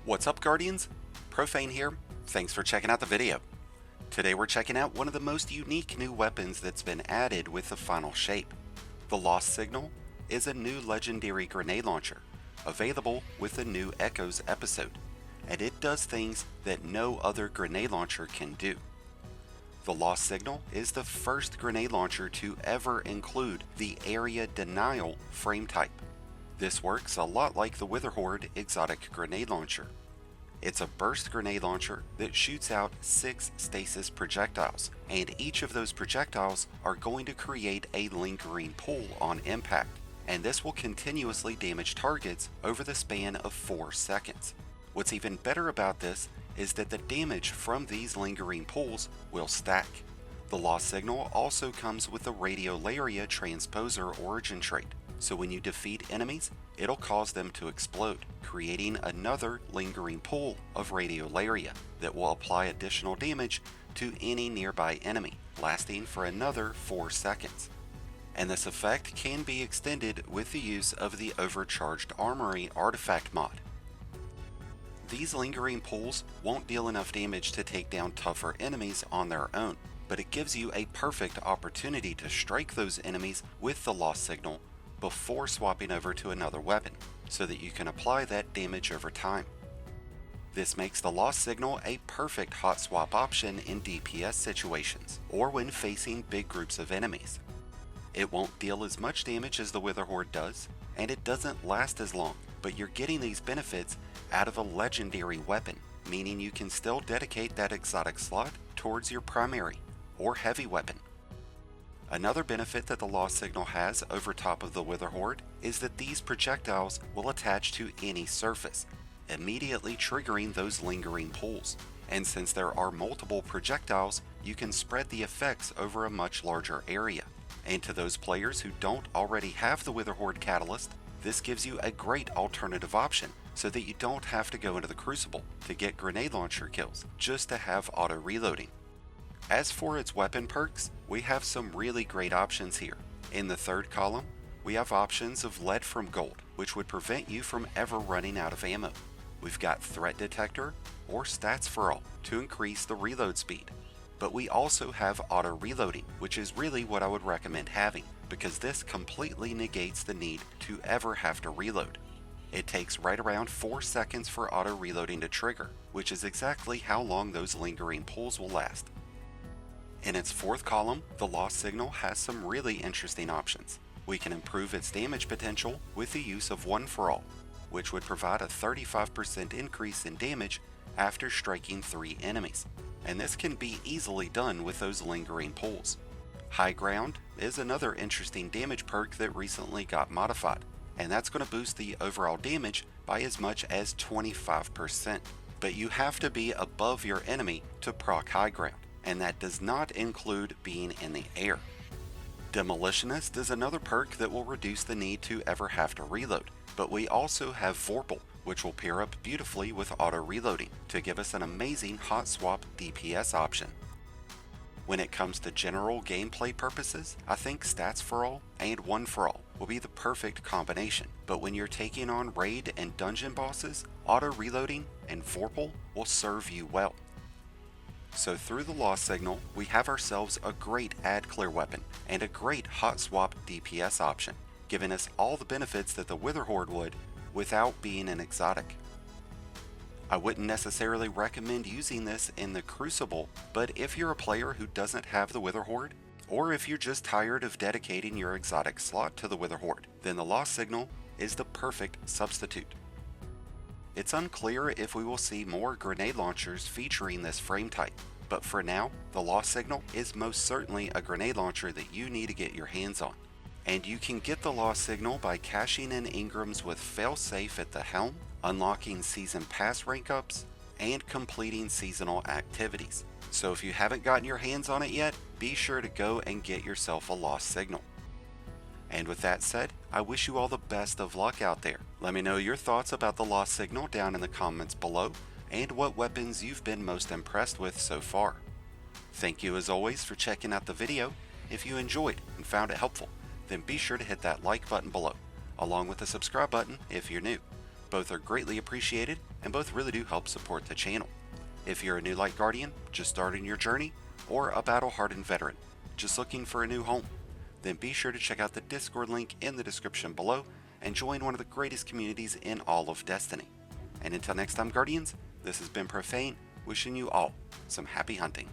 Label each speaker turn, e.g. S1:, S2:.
S1: What's up, Guardians? Profane here. Thanks for checking out the video. Today we're checking out one of the most unique new weapons that's been added with the final shape. The Lost Signal is a new legendary grenade launcher, available with the new Echoes episode, and it does things that no other grenade launcher can do. The Lost Signal is the first grenade launcher to ever include the Area Denial frame type. This works a lot like the Witherhoard Exotic Grenade Launcher. It's a burst grenade launcher that shoots out 6 stasis projectiles, and each of those projectiles are going to create a lingering pool on impact, and this will continuously damage targets over the span of 4 seconds. What's even better about this is that the damage from these lingering pools will stack. The Lost Signal also comes with the Radiolaria Transposer origin trait, so when you defeat enemies, it'll cause them to explode, creating another lingering pool of Radiolaria that will apply additional damage to any nearby enemy, lasting for another 4 seconds. And this effect can be extended with the use of the Overcharged Armory artifact mod. These lingering pools won't deal enough damage to take down tougher enemies on their own, but it gives you a perfect opportunity to strike those enemies with the Lost Signal before swapping over to another weapon, so that you can apply that damage over time. This makes the Lost Signal a perfect hot swap option in DPS situations, or when facing big groups of enemies. It won't deal as much damage as the Witherhoard does, and it doesn't last as long, but you're getting these benefits out of a legendary weapon, meaning you can still dedicate that exotic slot towards your primary or heavy weapon. Another benefit that the Lost Signal has over top of the Witherhoard is that these projectiles will attach to any surface, immediately triggering those lingering pools. And since there are multiple projectiles, you can spread the effects over a much larger area. And to those players who don't already have the Witherhoard Catalyst, this gives you a great alternative option, so that you don't have to go into the Crucible to get grenade launcher kills, just to have auto reloading. As for its weapon perks, we have some really great options here. In the third column, we have options of lead from gold, which would prevent you from ever running out of ammo. We've got threat detector or stats for all to increase the reload speed. But we also have auto reloading, which is really what I would recommend having, because this completely negates the need to ever have to reload. It takes right around 4 seconds for auto reloading to trigger, which is exactly how long those lingering pools will last. In its fourth column, the Lost Signal has some really interesting options. We can improve its damage potential with the use of One for All, which would provide a 35% increase in damage after striking 3 enemies, and this can be easily done with those lingering pools. High Ground is another interesting damage perk that recently got modified, and that's going to boost the overall damage by as much as 25%. But you have to be above your enemy to proc High Ground, and that does not include being in the air. Demolitionist is another perk that will reduce the need to ever have to reload, but we also have Vorpal, which will pair up beautifully with auto reloading to give us an amazing hot swap DPS option. When it comes to general gameplay purposes, I think Stats for All and One for All will be the perfect combination, but when you're taking on raid and dungeon bosses, auto reloading and Vorpal will serve you well. So through the Lost Signal, we have ourselves a great add clear weapon and a great hot swap DPS option, giving us all the benefits that the Witherhoard would without being an exotic. I wouldn't necessarily recommend using this in the Crucible, but if you're a player who doesn't have the Witherhoard, or if you're just tired of dedicating your exotic slot to the Witherhoard, then the Lost Signal is the perfect substitute. It's unclear if we will see more grenade launchers featuring this frame type, but for now, the Lost Signal is most certainly a grenade launcher that you need to get your hands on. And you can get the Lost Signal by cashing in Ingrams with Failsafe at the helm, unlocking Season Pass rank ups, and completing seasonal activities. So if you haven't gotten your hands on it yet, be sure to go and get yourself a Lost Signal. And with that said, I wish you all the best of luck out there. Let me know your thoughts about the Lost Signal down in the comments below, and what weapons you've been most impressed with so far. Thank you as always for checking out the video. If you enjoyed and found it helpful, then be sure to hit that like button below, along with the subscribe button if you're new. Both are greatly appreciated, and both really do help support the channel. If you're a new Light Guardian, just starting your journey, or a battle-hardened veteran, just looking for a new home, then be sure to check out the Discord link in the description below and join one of the greatest communities in all of Destiny. And until next time, Guardians, this has been Profane, wishing you all some happy hunting.